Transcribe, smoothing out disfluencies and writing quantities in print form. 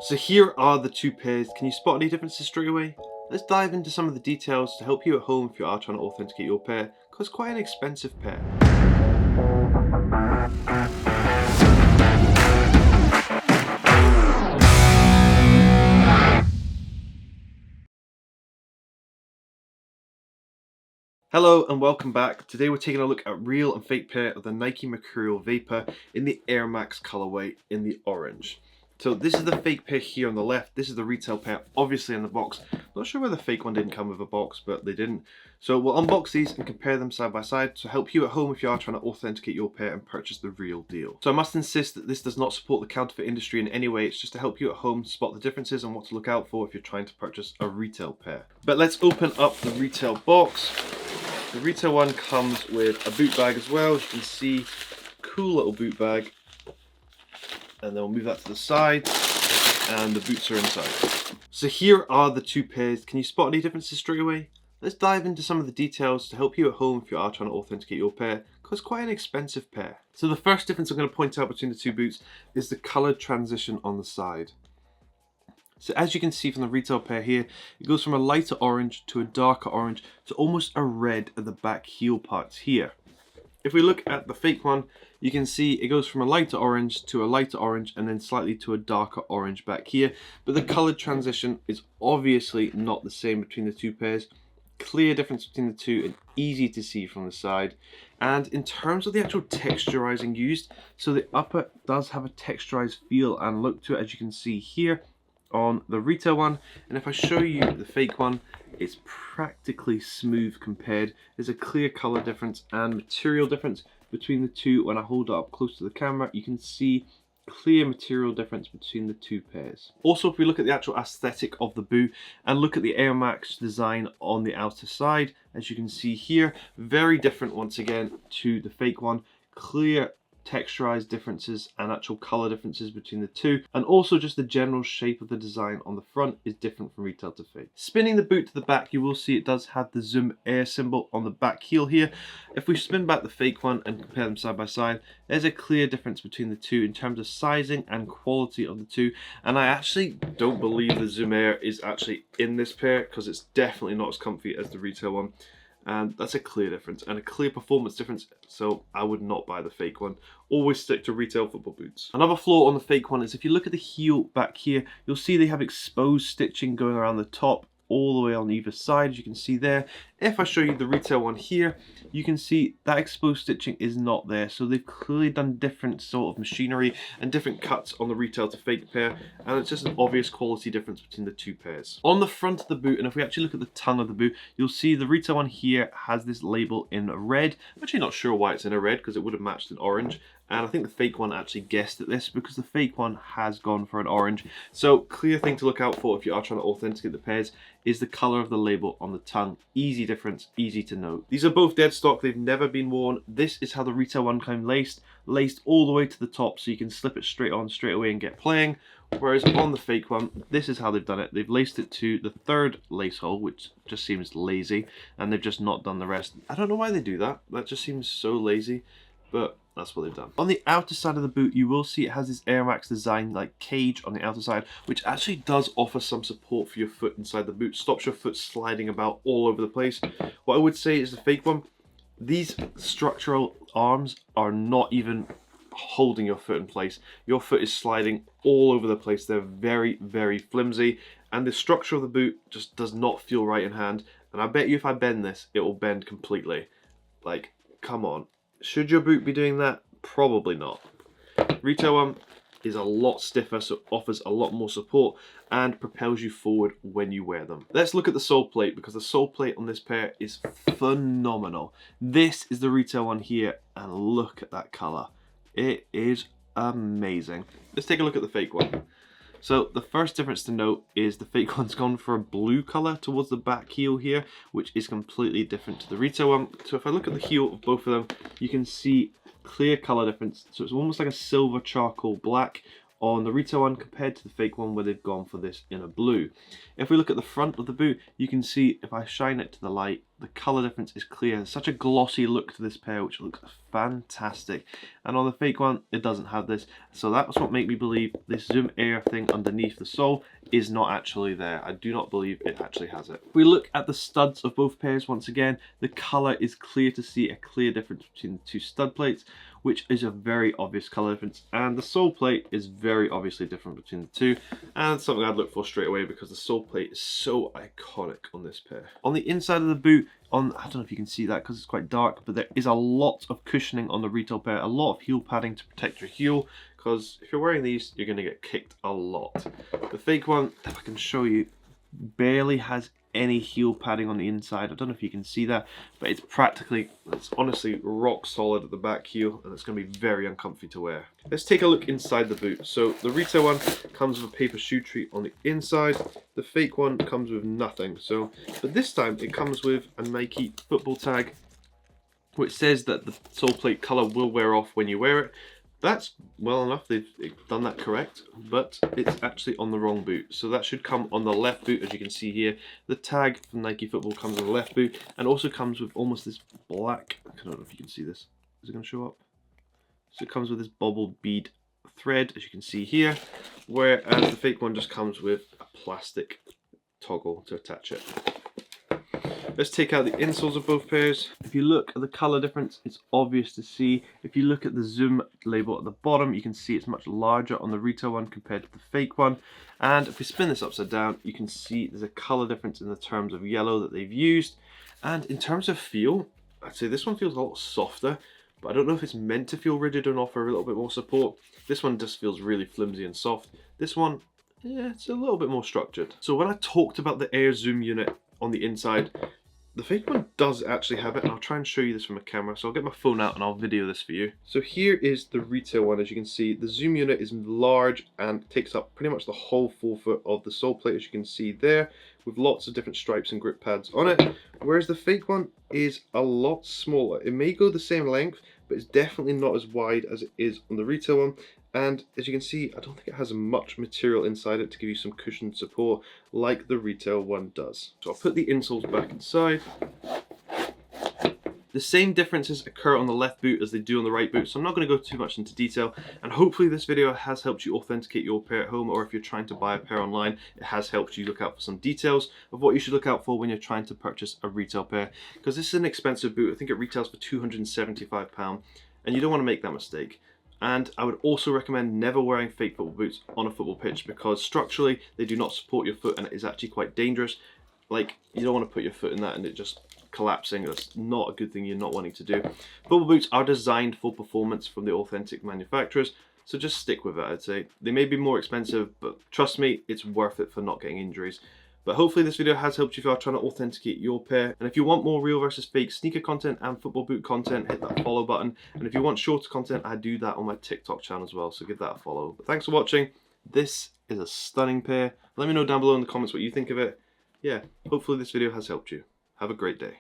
So here are the two pairs. Can you spot any differences straight away? Let's dive into some of the details to help you at home if you are trying to authenticate your pair, because it's quite an expensive pair. Hello and welcome back. Today we're taking a look at real and fake pair of the Nike Mercurial Vapor in the Air Max colorway in the orange. So this is the fake pair here on the left. This is the retail pair, obviously in the box. Not sure why the fake one didn't come with a box, but they didn't. So we'll unbox these and compare them side by side to help you at home if you are trying to authenticate your pair and purchase the real deal. So I must insist that this does not support the counterfeit industry in any way. It's just to help you at home spot the differences and what to look out for if you're trying to purchase a retail pair. But let's open up the retail box. The retail one comes with a boot bag as well. As you can see, cool little boot bag. And then we'll move that to the side, and the boots are inside. So here are the two pairs. Can you spot any differences straight away? Let's dive into some of the details to help you at home if you are trying to authenticate your pair, because it's quite an expensive pair. So the first difference I'm going to point out between the two boots is the colour transition on the side. So as you can see from the retail pair here, it goes from a lighter orange to a darker orange to almost a red at the back heel parts here. If we look at the fake one, you can see it goes from a lighter orange to a lighter orange and then slightly to a darker orange back here. But the colour transition is obviously not the same between the two pairs. Clear difference between the two and easy to see from the side. And in terms of the actual texturizing used, so the upper does have a texturized feel and look to it, as you can see here on the retail one. And if I show you the fake one, it's practically smooth compared. There's a clear color difference and material difference between the two. When I hold it up close to the camera, you can see clear material difference between the two pairs. Also, if we look at the actual aesthetic of the boot and look at the Air Max design on the outer side, as you can see here, very different once again to the fake one. Clear texturized differences and actual color differences between the two, and also just the general shape of the design on the front is different from retail to fake. Spinning the boot to the back, you will see it does have the Zoom Air symbol on the back heel here. If we spin back the fake one and compare them side by side, there's a clear difference between the two in terms of sizing and quality of the two, and I actually don't believe the Zoom Air is actually in this pair because it's definitely not as comfy as the retail one. And that's a clear difference and a clear performance difference, so I would not buy the fake one. Always stick to retail football boots. Another flaw on the fake one is if you look at the heel back here, you'll see they have exposed stitching going around the top all the way on either side, as you can see there. If I show you the retail one here, you can see that exposed stitching is not there, so they've clearly done different sort of machinery and different cuts on the retail to fake pair, and it's just an obvious quality difference between the two pairs. On the front of the boot, and if we actually look at the tongue of the boot, you'll see the retail one here has this label in red. I'm actually not sure why it's in a red, because it would have matched an orange. And I think the fake one actually guessed at this because the fake one has gone for an orange. So clear thing to look out for if you are trying to authenticate the pairs is the color of the label on the tongue. Easy difference, easy to note. These are both dead stock, they've never been worn. This is how the retail one came laced all the way to the top, so you can slip it straight on straight away and get playing. Whereas on the fake one, this is how they've done it. They've laced it to the third lace hole, which just seems lazy, and they've just not done the rest. I don't know why they do that. That just seems so lazy, but that's what they've done. On the outer side of the boot, you will see it has this Air Max design like cage on the outer side, which actually does offer some support for your foot inside the boot. Stops your foot sliding about all over the place. What I would say is the fake one, these structural arms are not even holding your foot in place. Your foot is sliding all over the place. They're very, very flimsy, and the structure of the boot just does not feel right in hand. And I bet you if I bend this, it will bend completely. Like, come on. Should your boot be doing that? Probably not. Retail one is a lot stiffer, so it offers a lot more support and propels you forward when you wear them. Let's look at the sole plate, because the sole plate on this pair is phenomenal. This is the retail one here, and look at that color. It is amazing. Let's take a look at the fake one. So the first difference to note is the fake one's gone for a blue color towards the back heel here, which is completely different to the retail one. So if I look at the heel of both of them, you can see clear color difference. So it's almost like a silver charcoal black on the retail one compared to the fake one where they've gone for this in a blue. If we look at the front of the boot, you can see if I shine it to the light, the colour difference is clear. There's such a glossy look to this pair, which looks fantastic. And on the fake one, it doesn't have this. So that's what made me believe this Zoom Air thing underneath the sole is not actually there. I do not believe it actually has it. If we look at the studs of both pairs, once again, the colour is clear to see a clear difference between the two stud plates, which is a very obvious colour difference, and the sole plate is very obviously different between the two, and something I'd look for straight away because the sole plate is so iconic on this pair. On the inside of the boot, I don't know if you can see that because it's quite dark, but there is a lot of cushioning on the retail pair, a lot of heel padding to protect your heel, because if you're wearing these, you're going to get kicked a lot. The fake one, if I can show you, barely has any heel padding on the inside. I don't know if you can see that, but it's honestly rock solid at the back heel, and it's going to be very uncomfy to wear. Let's take a look inside the boot. So the retail one comes with a paper shoe treat on the inside. The fake one comes with nothing. But this time it comes with a Nike football tag, which says that the sole plate color will wear off when you wear it. That's well enough, they've done that correct, but it's actually on the wrong boot. So that should come on the left boot, as you can see here. The tag from Nike Football comes on the left boot, and also comes with almost this black, I don't know if you can see this, is it going to show up? So it comes with this bobbled bead thread, as you can see here, whereas the fake one just comes with a plastic toggle to attach it. Let's take out the insoles of both pairs. If you look at the colour difference, it's obvious to see. If you look at the Zoom label at the bottom, you can see it's much larger on the retail one compared to the fake one. And if we spin this upside down, you can see there's a colour difference in the terms of yellow that they've used. And in terms of feel, I'd say this one feels a lot softer, but I don't know if it's meant to feel rigid and offer a little bit more support. This one just feels really flimsy and soft. This one, yeah, it's a little bit more structured. So when I talked about the Air Zoom unit on the inside, the fake one does actually have it, and I'll try and show you this from a camera. So I'll get my phone out and I'll video this for you. So here is the retail one. As you can see, the Zoom unit is large and takes up pretty much the whole 4 foot of the sole plate, as you can see there, with lots of different stripes and grip pads on it. Whereas the fake one is a lot smaller. It may go the same length, but it's definitely not as wide as it is on the retail one. And as you can see, I don't think it has much material inside it to give you some cushioned support like the retail one does. So I'll put the insoles back inside. The same differences occur on the left boot as they do on the right boot, so I'm not going to go too much into detail, and hopefully this video has helped you authenticate your pair at home, or if you're trying to buy a pair online, it has helped you look out for some details of what you should look out for when you're trying to purchase a retail pair, because this is an expensive boot. I think it retails for £275, and you don't want to make that mistake. And I would also recommend never wearing fake football boots on a football pitch, because structurally they do not support your foot and it is actually quite dangerous. Like, you don't want to put your foot in that and it just collapsing. That's not a good thing you're not wanting to do. Football boots are designed for performance from the authentic manufacturers, so just stick with it, I'd say. They may be more expensive, but trust me, it's worth it for not getting injuries. But hopefully this video has helped you if you are trying to authenticate your pair. And if you want more real versus fake sneaker content and football boot content, hit that follow button. And if you want shorter content, I do that on my TikTok channel as well, so give that a follow. But thanks for watching. This is a stunning pair. Let me know down below in the comments what you think of it. Yeah, hopefully this video has helped you. Have a great day.